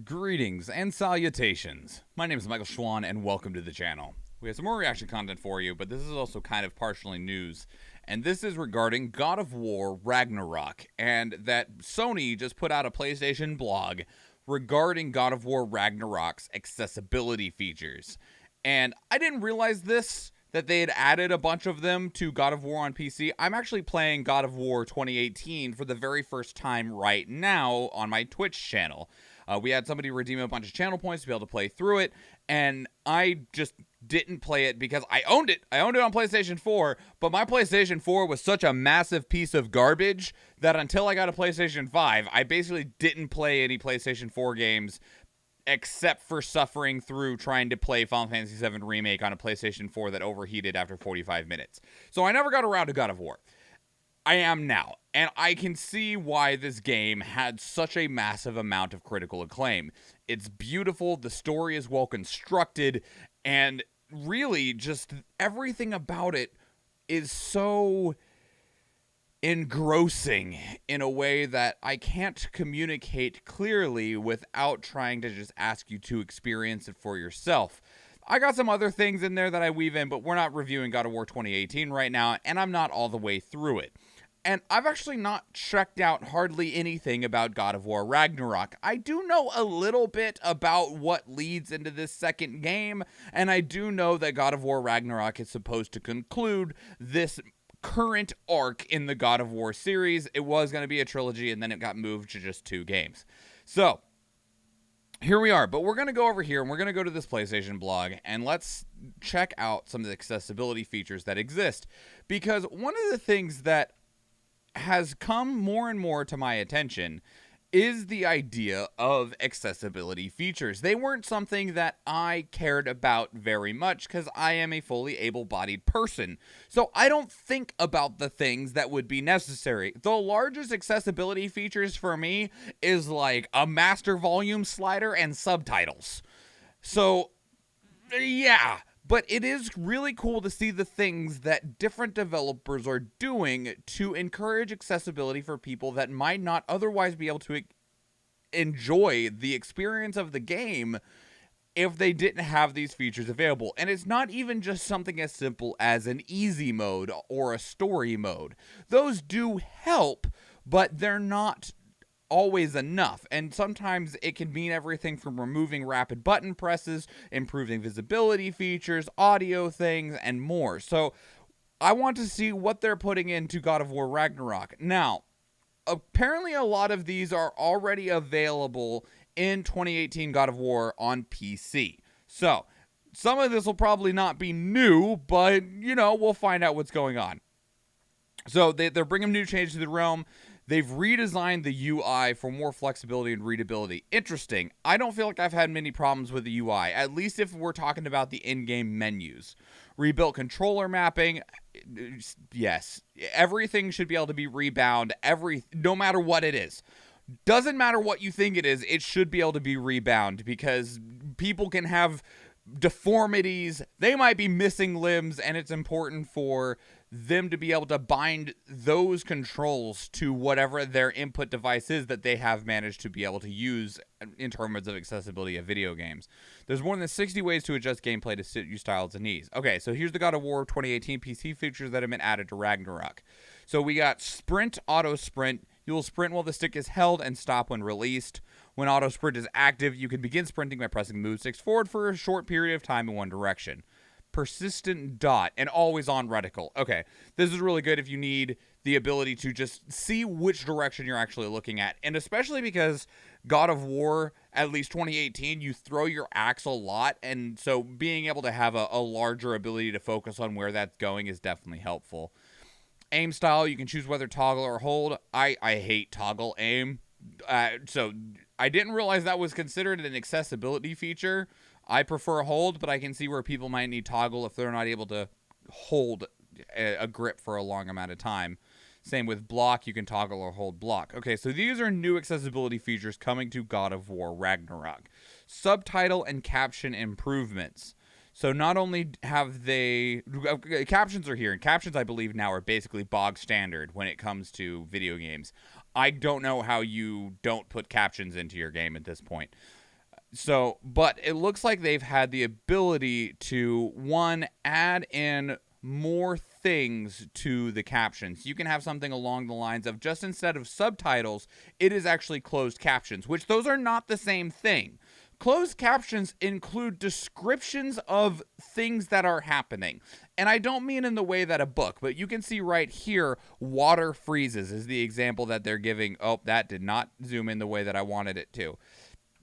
Greetings and salutations. My name is Michael Schwan and welcome to the channel. We have some more reaction content for you, but this is also kind of partially news. And this is regarding God of War Ragnarok, and that Sony just put out a PlayStation blog regarding God of War Ragnarok's accessibility features. And I didn't realize this, that they had added a bunch of them to God of War on PC. I'm actually playing God of War 2018 for the very first time right now on my Twitch channel. We had somebody redeem a bunch of channel points to be able to play through it, and I just didn't play it because I owned it. I owned it on PlayStation 4, but my PlayStation 4 was such a massive piece of garbage that until I got a PlayStation 5, I basically didn't play any PlayStation 4 games except for suffering through trying to play Final Fantasy VII Remake on a PlayStation 4 that overheated after 45 minutes. So I never got around to God of War. I am now, and I can see why this game had such a massive amount of critical acclaim. It's beautiful, the story is well constructed, and really just everything about it is so engrossing in a way that I can't communicate clearly without trying to just ask you to experience it for yourself. I got some other things in there that I weave in, but we're not reviewing God of War 2018 right now, and I'm not all the way through it. And I've actually not checked out hardly anything about God of War Ragnarok. I do know a little bit about what leads into this second game, and I do know that God of War Ragnarok is supposed to conclude this current arc in the God of War series. It was going to be a trilogy, and then it got moved to just 2 games. So here we are, but we're going to go over here, and we're going to go to this PlayStation blog, and let's check out some of the accessibility features that exist. Because one of the things that has come more and more to my attention is the idea of accessibility features. They weren't something that I cared about very much because I am a fully able-bodied person. So I don't think about the things that would be necessary. The largest accessibility features for me is like a master volume slider and subtitles. So yeah. But it is really cool to see the things that different developers are doing to encourage accessibility for people that might not otherwise be able to enjoy the experience of the game if they didn't have these features available. And it's not even just something as simple as an easy mode or a story mode. Those do help, but they're not always enough, and sometimes it can mean everything from removing rapid button presses, improving visibility features, audio things, and more. So I want to see what they're putting into God of War Ragnarok. Now, apparently a lot of these are already available in 2018 God of War on PC. So some of this will probably not be new, but you know, we'll find out what's going on. So they're bringing new changes to the realm. They've redesigned the UI for more flexibility and readability. Interesting. I don't feel like I've had many problems with the UI, at least if we're talking about the in-game menus. Rebuilt controller mapping. Yes. Everything should be able to be rebound, no matter what it is. Doesn't matter what you think it is, it should be able to be rebound because people can have deformities. They might be missing limbs, and it's important for them to be able to bind those controls to whatever their input device is that they have managed to be able to use in terms of accessibility of video games. There's more than 60 ways to adjust gameplay to suit your styles and needs. Okay, so here's the God of War 2018 PC features that have been added to Ragnarok. So we got sprint, auto sprint. You will sprint while the stick is held and stop when released. When auto sprint is active, you can begin sprinting by pressing move sticks forward for a short period of time in one direction. Persistent dot and always on reticle. Okay, this is really good if you need the ability to just see which direction you're actually looking at, and especially because God of War, at least 2018, you throw your axe a lot, and so being able to have a larger ability to focus on where that's going is definitely helpful. Aim style, you can choose whether toggle or hold. I hate toggle aim, so I didn't realize that was considered an accessibility feature. I prefer hold, but I can see where people might need toggle if they're not able to hold a grip for a long amount of time. Same with block, you can toggle or hold block. Okay, so these are new accessibility features coming to God of War Ragnarok. Subtitle and caption improvements. So not only have they... captions are here, and captions, I believe, now are basically bog standard when it comes to video games. I don't know how you don't put captions into your game at this point. So, but it looks like they've had the ability to, one, add in more things to the captions. You can have something along the lines of, just instead of subtitles, it is actually closed captions, which those are not the same thing. Closed captions include descriptions of things that are happening. And I don't mean in the way that a book, but you can see right here, water freezes is the example that they're giving. Oh, that did not zoom in the way that I wanted it to.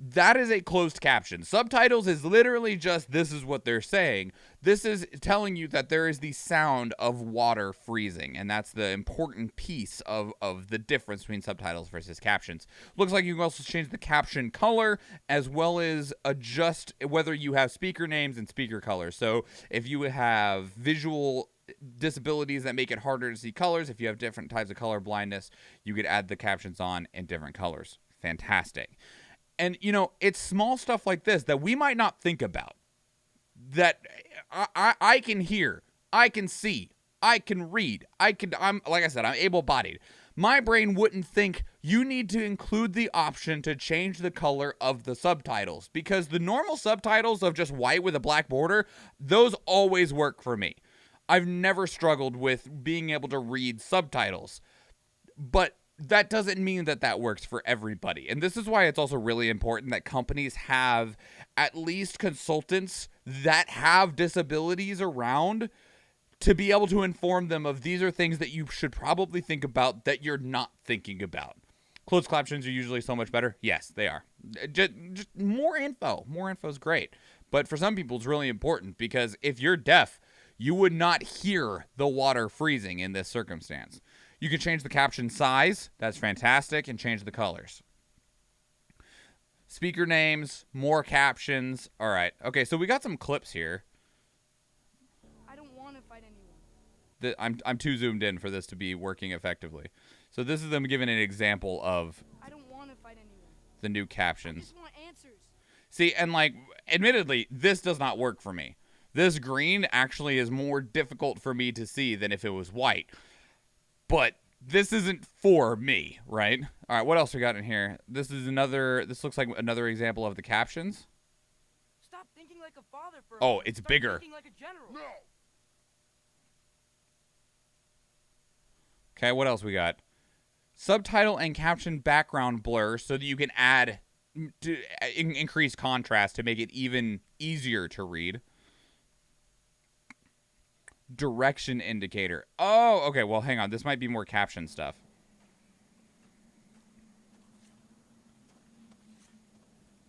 That is a closed caption. Subtitles is literally just, this is what they're saying. This is telling you that there is the sound of water freezing, and that's the important piece of the difference between subtitles versus captions. Looks like you can also change the caption color, as well as adjust whether you have speaker names and speaker colors. So if you have visual disabilities that make it harder to see colors, if you have different types of color blindness, you could add the captions on in different colors. Fantastic. And, you know, it's small stuff like this that we might not think about, that I can hear, I can see, I can read, I'm like I said, I'm able-bodied. My brain wouldn't think you need to include the option to change the color of the subtitles, because the normal subtitles of just white with a black border, those always work for me. I've never struggled with being able to read subtitles, but that doesn't mean that that works for everybody. And this is why it's also really important that companies have at least consultants that have disabilities around to be able to inform them of, these are things that you should probably think about that you're not thinking about. Closed captions are usually so much better. Yes, they are. Just more info. More info is great. But for some people, it's really important, because if you're deaf, you would not hear the water freezing in this circumstance. You can change the caption size. That's fantastic. And change the colors. Speaker names, more captions. All right. Okay, so we got some clips here. I don't want to fight anyone. I'm too zoomed in for this to be working effectively. So this is them giving an example of I don't want to fight anyone. the new captions. I just want answers. See, and like, admittedly, this does not work for me. This green actually is more difficult for me to see than if it was white. But this isn't for me, right? All right, what else we got in here? This looks like another example of the captions. Stop thinking like a father for a Oh, moment. it's Start bigger. Thinking like a general. No. Okay, what else we got? Subtitle and caption background blur so that you can add to increase contrast to make it even easier to read. Direction indicator. Oh, okay. Well, hang on. This might be more caption stuff.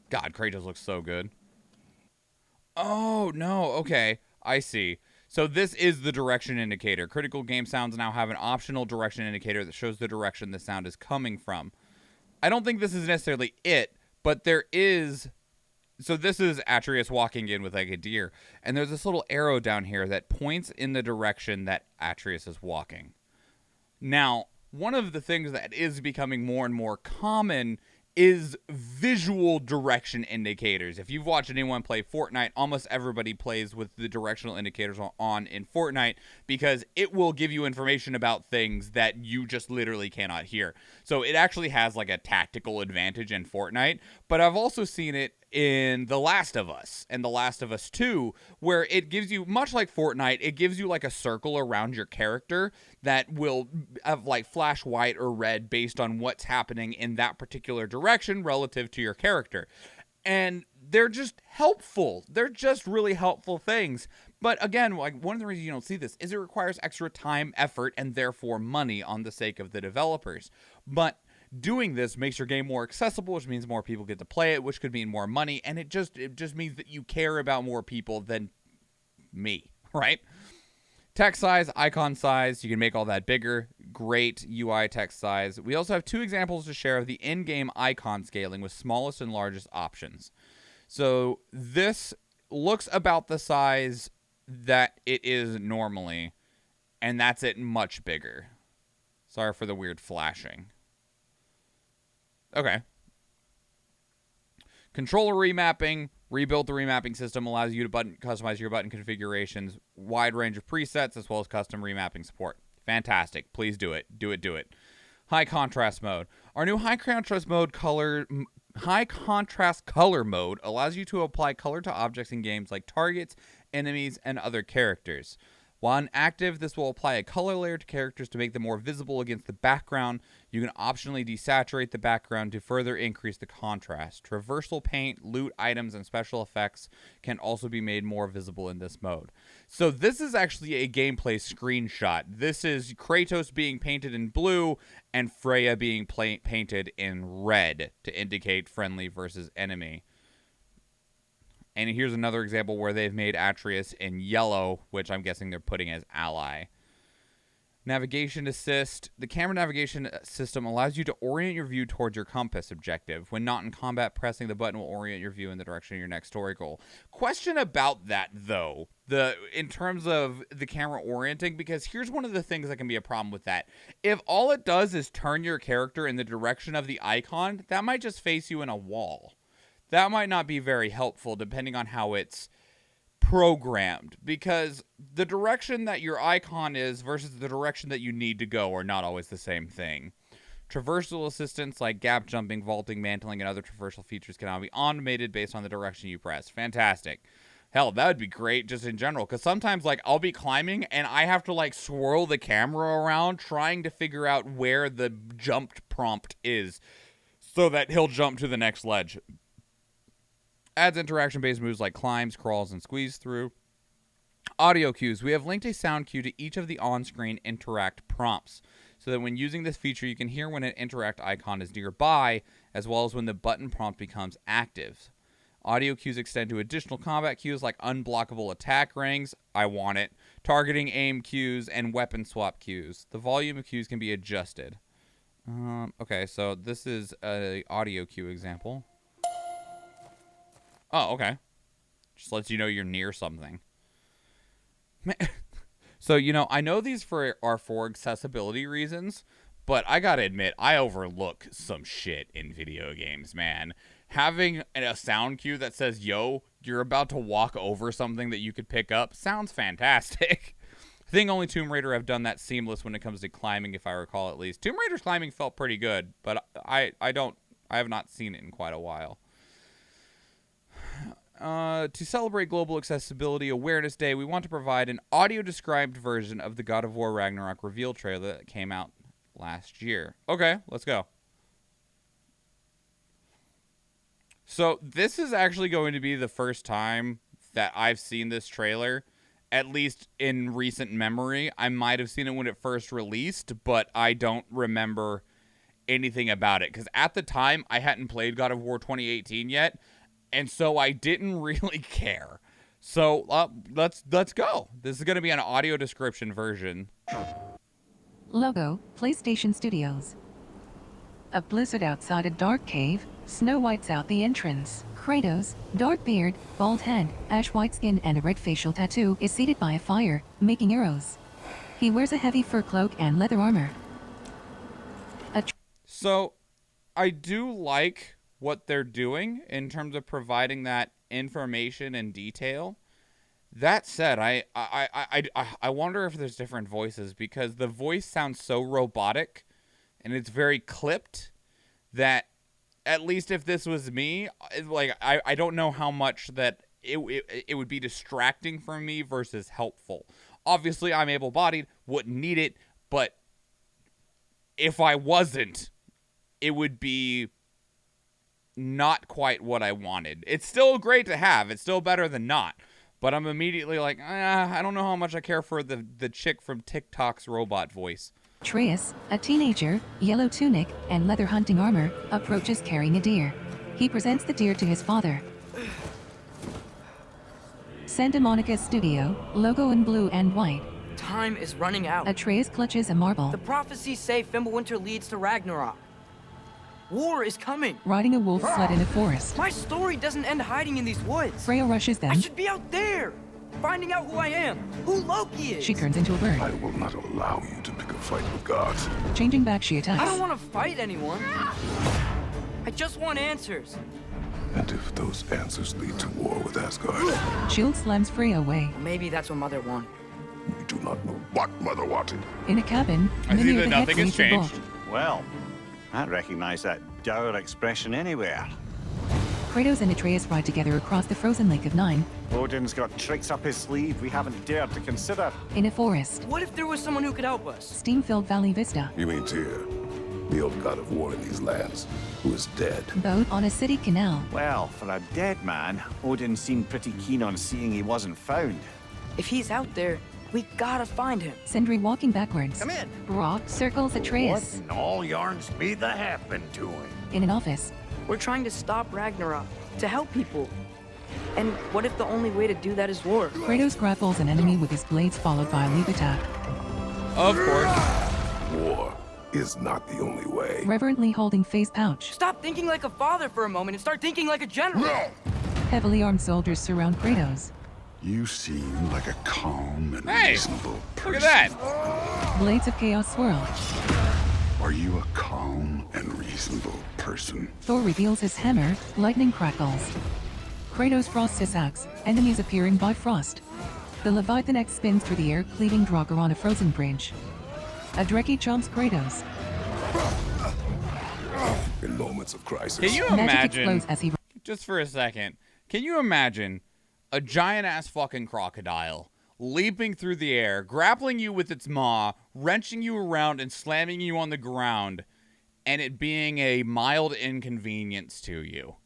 God, Kratos looks so good. Oh, no. Okay. I see. So this is the direction indicator. Critical game sounds now have an optional direction indicator that shows the direction the sound is coming from. I don't think this is necessarily it, but there is... So this is Atreus walking in with like a deer, and there's this little arrow down here that points in the direction that Atreus is walking. Now, one of the things that is becoming more and more common is visual direction indicators. If you've watched anyone play Fortnite, almost everybody plays with the directional indicators on in Fortnite, because it will give you information about things that you just literally cannot hear. So it actually has like a tactical advantage in Fortnite, but I've also seen it in The Last of Us and The Last of Us 2, where it gives you, much like Fortnite, it gives you like a circle around your character that will have like flash white or red based on what's happening in that particular direction relative to your character. And they're just helpful. They're just really helpful things. But again, like, one of the reasons you don't see this is it requires extra time, effort, and therefore money on the sake of the developers. But doing this makes your game more accessible, which means more people get to play it, which could mean more money, and it just means that you care about more people than me, right? Text size, icon size, you can make all that bigger. Great UI text size. We also have two examples to share of the in-game icon scaling with smallest and largest options. So this looks about the size that it is normally, and that's it much bigger. Sorry for the weird flashing. Okay. Controller remapping. Rebuild the remapping system allows you to customize your button configurations, wide range of presets, as well as custom remapping support. Fantastic. Please do it. Do it. High contrast mode. Our new high contrast mode color High contrast color mode allows you to apply color to objects in games like targets, enemies, and other characters. While inactive, this will apply a color layer to characters to make them more visible against the background. You can optionally desaturate the background to further increase the contrast. Traversal paint, loot items, and special effects can also be made more visible in this mode. So this is actually a gameplay screenshot. This is Kratos being painted in blue and Freya being painted in red to indicate friendly versus enemy. And here's another example where they've made Atreus in yellow, which I'm guessing they're putting as ally. Navigation assist. The camera navigation system allows you to orient your view towards your compass objective. When not in combat, pressing the button will orient your view in the direction of your next story goal. Question about that, though, in terms of the camera orienting, because here's one of the things that can be a problem with that. If all it does is turn your character in the direction of the icon, that might just face you in a wall. That might not be very helpful depending on how it's programmed, because the direction that your icon is versus the direction that you need to go are not always the same thing. Traversal assistance like gap jumping, vaulting, mantling, and other traversal features can now be automated based on the direction you press. Fantastic. Hell, that would be great just in general, because sometimes, like, I'll be climbing and I have to, like, swirl the camera around trying to figure out where the jumped prompt is so that he'll jump to the next ledge. Adds interaction-based moves like climbs, crawls, and squeeze through. Audio cues. We have linked a sound cue to each of the on-screen interact prompts, so that when using this feature, you can hear when an interact icon is nearby, as well as when the button prompt becomes active. Audio cues extend to additional combat cues like unblockable attack rings, I want it, targeting aim cues, and weapon swap cues. The volume of cues can be adjusted. Okay, so this is an audio cue example. Oh, okay. Just lets you know you're near something. So, you know, I know these are for accessibility reasons, but I gotta admit, I overlook some shit in video games, man. Having a sound cue that says, yo, you're about to walk over something that you could pick up sounds fantastic. I think only Tomb Raider have done that seamless when it comes to climbing, if I recall at least. Tomb Raider's climbing felt pretty good, but I have not seen it in quite a while. To celebrate Global Accessibility Awareness Day, we want to provide an audio-described version of the God of War Ragnarok reveal trailer that came out last year. Okay, let's go. So this is actually going to be the first time that I've seen this trailer, at least in recent memory. I might have seen it when it first released, but I don't remember anything about it, because at the time, I hadn't played God of War 2018 yet, and so I didn't really care. So let's go. This is going to be an audio description version. Logo, PlayStation Studios. A blizzard outside a dark cave, Snow White's out the entrance. Kratos, dark beard, bald head, ash white skin, and a red facial tattoo, is seated by a fire, making arrows. He wears a heavy fur cloak and leather armor. So, I do like what they're doing in terms of providing that information and detail. That said, I wonder if there's different voices, because the voice sounds so robotic and it's very clipped that, at least if this was me, like I don't know how much that it would be distracting for me versus helpful. Obviously, I'm able-bodied, wouldn't need it, but if I wasn't, it would be not quite what I wanted. It's still great to have. It's still better than not. But I'm immediately like, I don't know how much I care for the chick from TikTok's robot voice. Atreus, a teenager, yellow tunic, and leather hunting armor, approaches carrying a deer. He presents the deer to his father. Santa Monica Studio, logo in blue and white. Time is running out. Atreus clutches a marble. The prophecies say Fimbulwinter leads to Ragnarok. War is coming. Riding a wolf sled in a forest. My story doesn't end hiding in these woods. Freya rushes them. I should be out there, finding out who I am, who Loki is. She turns into a bird. I will not allow you to pick a fight with gods. Changing back, she attacks. I don't want to fight anyone. I just want answers. And if those answers lead to war with Asgard, Shield slams Freya away. Maybe that's what Mother wanted. we do not know what Mother wanted. In a cabin, I see Mimir that the nothing has Hex leads a changed. bolt. Well, I recognize that dour expression anywhere. Kratos and Atreus ride together across the frozen lake of Nine Odin's got tricks up his sleeve we haven't dared to consider. in a forest. What if there was someone who could help us? Steam-filled Valley Vista. You mean Tyr, the old god of war in these lands, who is dead? Boat on a city canal. Well, for a dead man, Odin seemed pretty keen on seeing he wasn't found. If he's out there, we gotta find him. Sindri walking backwards. Come in. Brock circles Atreus. And all yarns be the happened to him. In an office. We're trying to stop Ragnarok, to help people. And what if the only way to do that is war? Kratos grapples an enemy with his blades followed by a leap attack. Of course. War is not the only way. Reverently holding face pouch. Stop thinking like a father for a moment and start thinking like a general. Heavily armed soldiers surround Kratos. You seem like a calm and Hey, reasonable person. Look at that. Blades of chaos swirl. Are you a calm and reasonable person? Thor reveals his hammer. Lightning crackles. Kratos frosts his axe. Enemies appear in Bifrost. The Leviathan X spins through the air, cleaving Draugr on a frozen bridge. A Dreki chomps Kratos. In moments of crisis. Can you Magic imagine, explodes as he just for a second, can you imagine a giant-ass fucking crocodile leaping through the air, grappling you with its maw, wrenching you around and slamming you on the ground, and it being a mild inconvenience to you?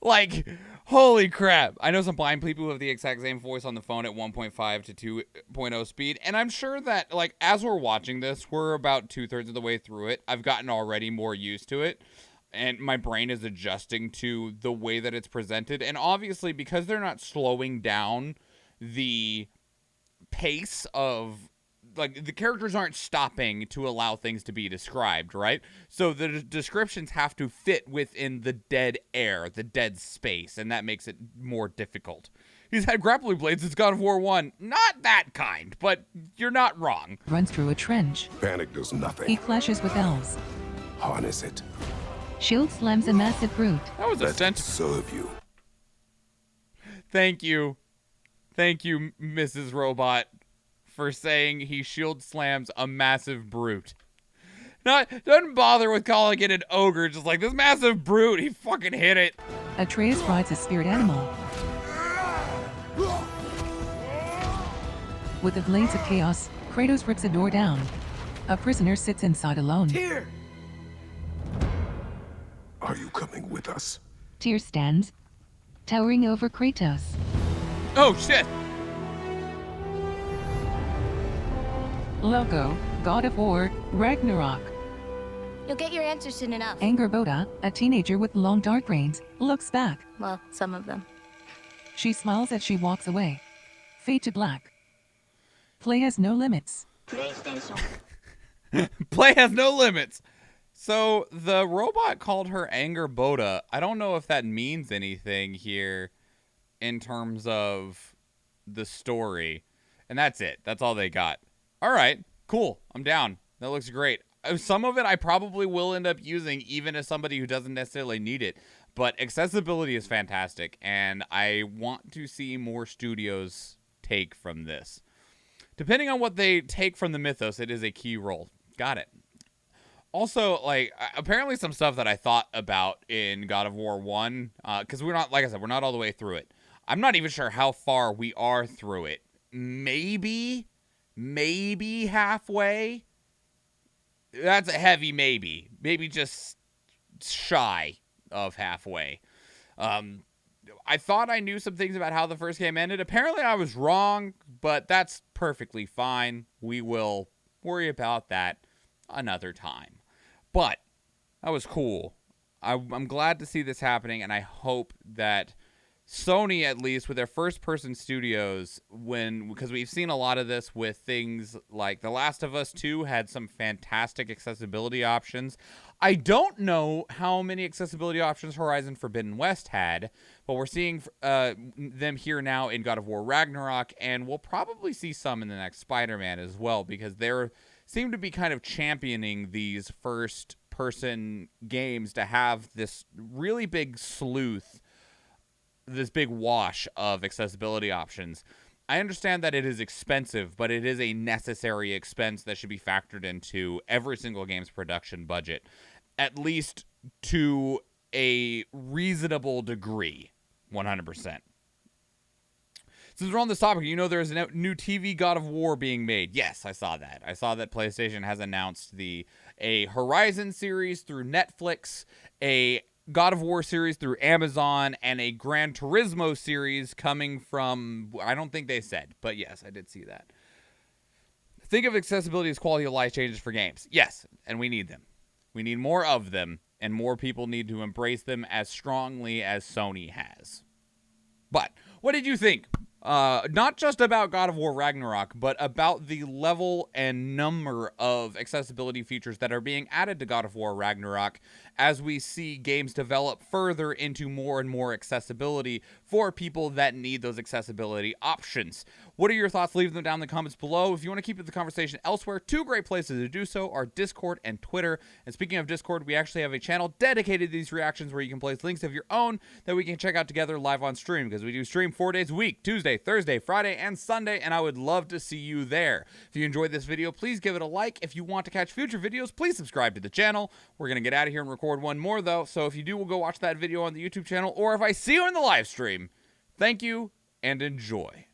Like, holy crap. I know some blind people who have the exact same voice on the phone at 1.5 to 2.0 speed, and I'm sure that, like, as we're watching this, we're about 2/3 of the way through it. I've gotten already more used to it, and my brain is adjusting to the way that it's presented, and obviously, because they're not slowing down the pace of, like, the characters aren't stopping to allow things to be described, right? So the descriptions have to fit within the dead air, the dead space, and that makes it more difficult. He's had grappling blades since God of War 1. Not that kind, but you're not wrong. runs through a trench. Panic does He nothing. clashes with elves. Harness it. Shield slams a massive brute. That was a Let it sentence. serve you. Thank you. Thank you, Mrs. Robot, for saying he shield slams a massive brute. Doesn't bother with calling it an ogre, just like, this massive brute, he fucking hit it. Atreus rides a spirit animal. With the blades of chaos, Kratos rips a door down. A prisoner sits inside alone. Here! Are you coming with us? Tyr stands, towering over Kratos. Oh, shit. Logo, God of War, Ragnarok. You'll get your answers soon enough. Anger Boda, a teenager with long dark reins, looks back. Well, some of them. She smiles as she walks away. Fade to black. Play has no limits. PlayStation. Play has no limits. So the robot called her Anger Boda. I don't know if that means anything here in terms of the story. And that's it. That's all they got. All right, cool. I'm down. That looks great. Some of it I probably will end up using even as somebody who doesn't necessarily need it. But accessibility is fantastic, and I want to see more studios take from this. Depending on what they take from the mythos, it is a key role. Got it. Also, like, apparently some stuff that I thought about in God of War 1, because we're not, like I said, we're not all the way through it. I'm not even sure how far we are through it. Maybe halfway. That's a heavy maybe. Maybe just shy of halfway. I thought I knew some things about how the first game ended. Apparently I was wrong, but that's perfectly fine. We will worry about that another time. But that was cool. I'm glad to see this happening, and I hope that Sony, at least with their first-person studios, because we've seen a lot of this with things like The Last of Us 2 had some fantastic accessibility options. I don't know how many accessibility options Horizon Forbidden West had, but we're seeing them here now in God of War Ragnarok, and we'll probably see some in the next Spider-Man as well, because they seem to be kind of championing these first-person games to have this really big sleuth, this big wash of accessibility options. I understand that it is expensive, but it is a necessary expense that should be factored into every single game's production budget, at least to a reasonable degree. 100%. Since we're on this topic, you know there's a new TV God of War being made. Yes, I saw that. I saw that PlayStation has announced a Horizon series through Netflix, a God of War series through Amazon, and a Gran Turismo series coming from, I don't think they said, but yes, I did see that. Think of accessibility as quality of life changes for games. Yes, and we need them. We need more of them, and more people need to embrace them as strongly as Sony has. But what did you think? Not just about God of War Ragnarok, but about the level and number of accessibility features that are being added to God of War Ragnarok as we see games develop further into more and more accessibility for people that need those accessibility options. What are your thoughts? Leave them down in the comments below. If you want to keep the conversation elsewhere, two great places to do so are Discord and Twitter. And speaking of Discord, we actually have a channel dedicated to these reactions where you can place links of your own that we can check out together live on stream, because we do stream 4 days a week, Tuesday, Thursday, Friday, and Sunday, and I would love to see you there. If you enjoyed this video, please give it a like. If you want to catch future videos, please subscribe to the channel. We're going to get out of here and record one more, though, so if you do, we'll go watch that video on the YouTube channel, or if I see you in the live stream, thank you, and enjoy.